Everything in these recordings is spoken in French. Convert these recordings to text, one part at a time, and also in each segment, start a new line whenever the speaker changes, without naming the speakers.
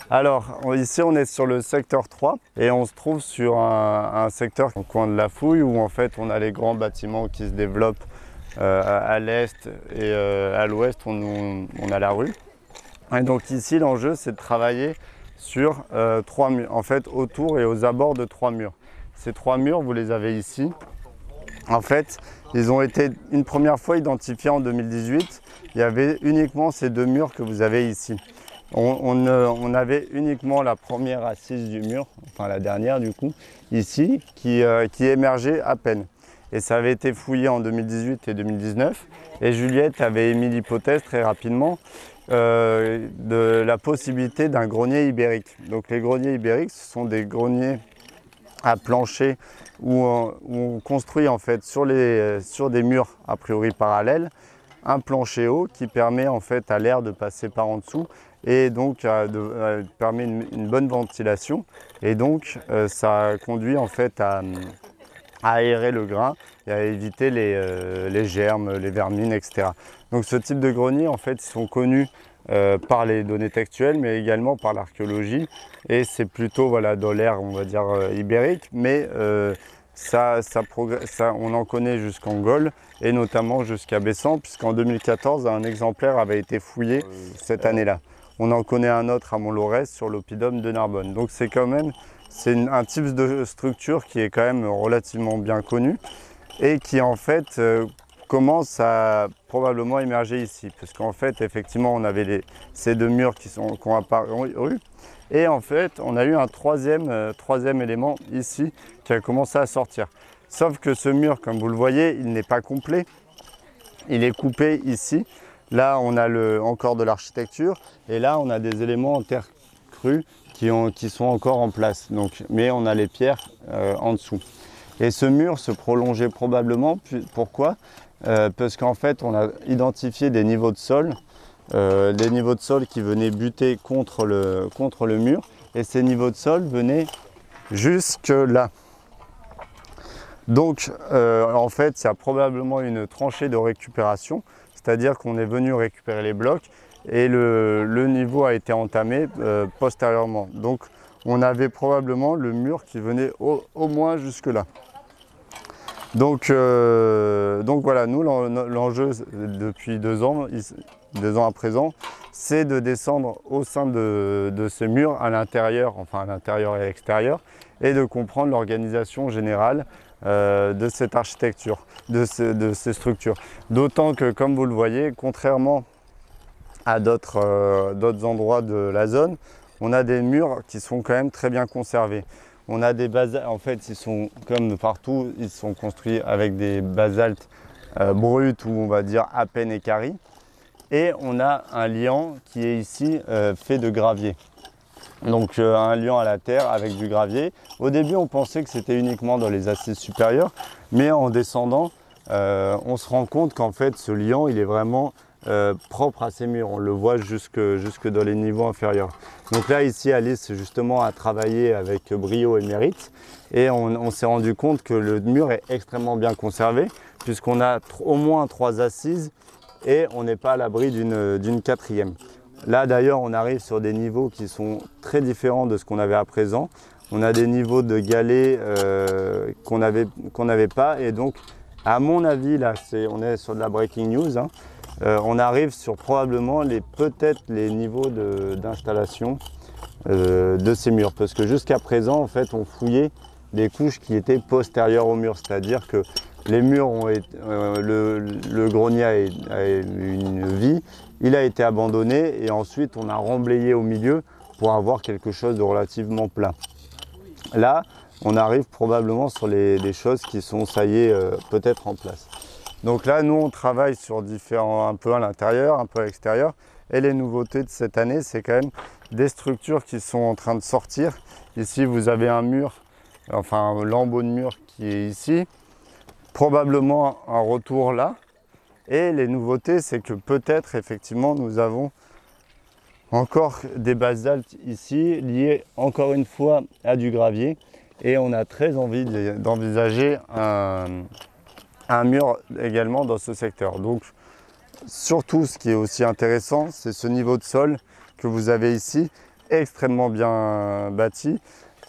Alors, ici, on est sur le secteur 3 et on se trouve sur un secteur au coin de la Fouille où en fait on a les grands bâtiments qui se développent à l'est et à l'ouest, on a la rue. Et donc ici, l'enjeu, c'est de travailler sur 3 murs, en fait, autour et aux abords de 3 murs. Ces 3 murs, vous les avez ici. En fait, ils ont été une première fois identifiés en 2018. Il y avait uniquement ces 2 murs que vous avez ici. On avait uniquement la première assise du mur, enfin la dernière du coup, ici, qui émergeait à peine. Et ça avait été fouillé en 2018 et 2019. Et Juliette avait émis l'hypothèse très rapidement de la possibilité d'un grenier ibérique. Donc les greniers ibériques, ce sont des greniers à plancher où on construit en fait sur des murs a priori parallèles un plancher haut qui permet en fait à l'air de passer par en dessous et donc permet une bonne ventilation et donc ça conduit en fait à aérer le grain et à éviter les germes, les vermines, etc. Donc ce type de grenier en fait ils sont connus par les données textuelles mais également par l'archéologie et c'est plutôt voilà, dans l'ère on va dire ibérique mais on en connaît jusqu'en Gaule et notamment jusqu'à Bessan, puisqu'en 2014, un exemplaire avait été fouillé cette année-là. On en connaît un autre à Mont-Laurès sur l'oppidum de Narbonne. Donc c'est quand même un type de structure qui est quand même relativement bien connu et qui en fait commence à probablement émerger ici. Parce qu'en fait, effectivement, on avait ces 2 murs qui ont apparu. Et en fait, on a eu un troisième élément ici qui a commencé à sortir. Sauf que ce mur, comme vous le voyez, il n'est pas complet. Il est coupé ici. Là, on a encore de l'architecture. Et là, on a des éléments en terre crue qui sont encore en place. Donc, mais on a les pierres en dessous. Et ce mur se prolongeait probablement. Pourquoi parce qu'en fait, on a identifié des niveaux de sol. Des niveaux de sol qui venaient buter contre le mur et ces niveaux de sol venaient jusque là. Donc en fait il y a probablement une tranchée de récupération, c'est-à-dire qu'on est venu récupérer les blocs et le niveau a été entamé postérieurement. Donc on avait probablement le mur qui venait au moins jusque là. Donc voilà, nous l'enjeu depuis 2 ans à présent, c'est de descendre au sein de ce mur à l'intérieur, enfin à l'intérieur et à l'extérieur, et de comprendre l'organisation générale de cette architecture, de ces structures. D'autant que, comme vous le voyez, contrairement à d'autres endroits de la zone, on a des murs qui sont quand même très bien conservés. On a des basaltes, en fait, ils sont comme partout, ils sont construits avec des basaltes bruts ou on va dire à peine équarris. Et on a un liant qui est ici fait de gravier. Donc un liant à la terre avec du gravier. Au début, on pensait que c'était uniquement dans les assises supérieures, mais en descendant, on se rend compte qu'en fait, ce liant, il est vraiment propre à ces murs. On le voit jusque dans les niveaux inférieurs. Donc là, ici, Alice, justement, a travaillé avec brio et mérite. Et on s'est rendu compte que le mur est extrêmement bien conservé, puisqu'on a au moins 3 assises et on n'est pas à l'abri d'une 4e. Là d'ailleurs on arrive sur des niveaux qui sont très différents de ce qu'on avait à présent. On a des niveaux de galets qu'on n'avait pas et donc à mon avis là on est sur de la breaking news. Hein, on arrive sur probablement peut-être les niveaux d'installation de ces murs parce que jusqu'à présent en fait on fouillait des couches qui étaient postérieures au mur, c'est-à-dire que les murs le grenier a eu une vie, il a été abandonné et ensuite on a remblayé au milieu pour avoir quelque chose de relativement plat. Là, on arrive probablement sur des choses qui sont, ça y est, peut-être en place. Donc là, nous, on travaille sur différents, un peu à l'intérieur, un peu à l'extérieur. Et les nouveautés de cette année, c'est quand même des structures qui sont en train de sortir. Ici, vous avez un mur, enfin un lambeau de mur qui est ici. Probablement un retour là. Et les nouveautés, c'est que peut-être, effectivement, nous avons encore des basaltes ici, liés encore une fois à du gravier. Et on a très envie d'envisager un mur également dans ce secteur. Donc, surtout, ce qui est aussi intéressant, c'est ce niveau de sol que vous avez ici extrêmement bien bâti.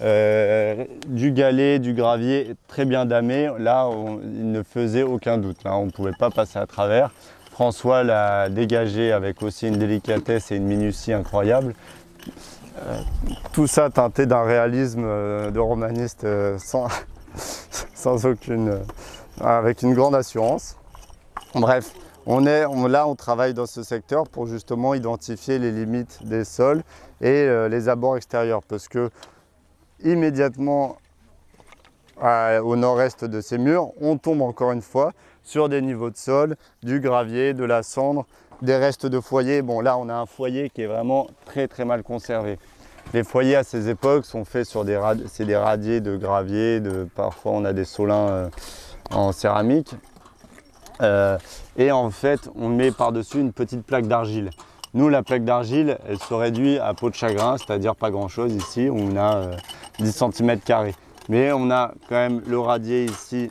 Du galet, du gravier très bien damé. Là, il ne faisait aucun doute. Là, on ne pouvait pas passer à travers. François l'a dégagé avec aussi une délicatesse et une minutie incroyable. Tout ça teinté d'un réalisme de romaniste sans aucune, avec une grande assurance. Bref, là on travaille dans ce secteur pour justement identifier les limites des sols et les abords extérieurs, parce que immédiatement au nord-est de ces murs, on tombe encore une fois sur des niveaux de sol, du gravier, de la cendre, des restes de foyer. Bon, là on a un foyer qui est vraiment très mal conservé. Les foyers à ces époques sont faits sur des radiers de gravier, parfois on a des solins en céramique. Et en fait, on met par-dessus une petite plaque d'argile. Nous, la plaque d'argile, elle se réduit à peau de chagrin, c'est-à-dire pas grand-chose ici, où on a 10 cm². Mais on a quand même le radier ici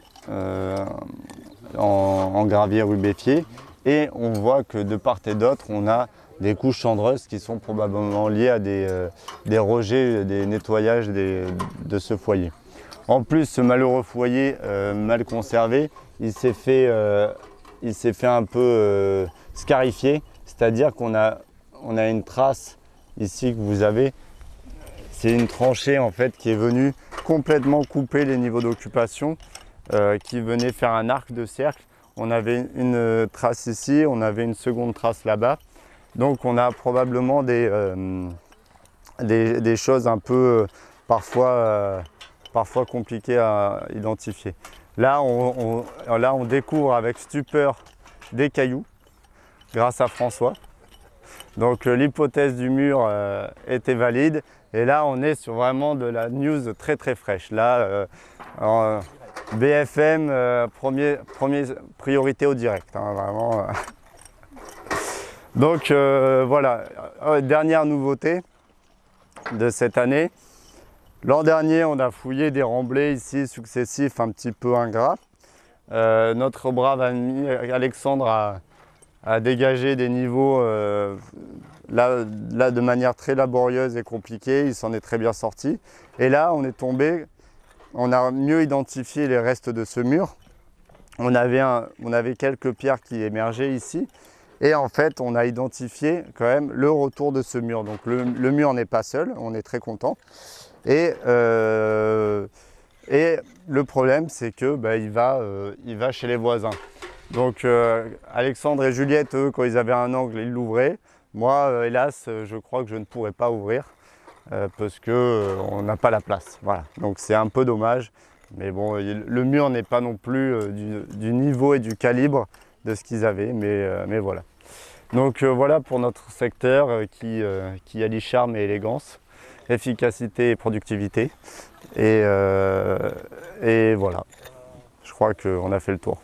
en gravier rubéfié. Et on voit que de part et d'autre, on a des couches cendreuses qui sont probablement liées à des rejets, des nettoyages de ce foyer. En plus, ce malheureux foyer mal conservé, il s'est fait un peu scarifier, c'est-à-dire qu'on a une trace ici que vous avez. C'est une tranchée en fait qui est venue complètement couper les niveaux d'occupation, qui venait faire un arc de cercle. On avait une trace ici, on avait une seconde trace là-bas. Donc on a probablement des choses un peu parfois compliquées à identifier. Là on découvre avec stupeur des cailloux grâce à François. Donc l'hypothèse du mur était valide. Et là on est sur vraiment de la news très fraîche. Là BFM, première priorité au direct, hein, vraiment. Donc voilà, dernière nouveauté de cette année. L'an dernier, on a fouillé des remblais ici successifs un petit peu ingrats. Notre brave ami Alexandre a dégagé des niveaux là de manière très laborieuse et compliquée. Il s'en est très bien sorti. Et là, on est tombé, on a mieux identifié les restes de ce mur. On avait quelques pierres qui émergeaient ici. Et en fait, on a identifié quand même le retour de ce mur. Donc le mur n'est pas seul, on est très content. Et le problème, c'est que il va chez les voisins. Donc Alexandre et Juliette, eux, quand ils avaient un angle, ils l'ouvraient. Moi, hélas, je crois que je ne pourrais pas ouvrir parce qu'on n'a pas la place. Voilà. Donc c'est un peu dommage. Mais bon, le mur n'est pas non plus du niveau et du calibre de ce qu'ils avaient, mais voilà. Donc voilà pour notre secteur qui allie charme et élégance, efficacité et productivité. Et voilà, je crois qu'on a fait le tour.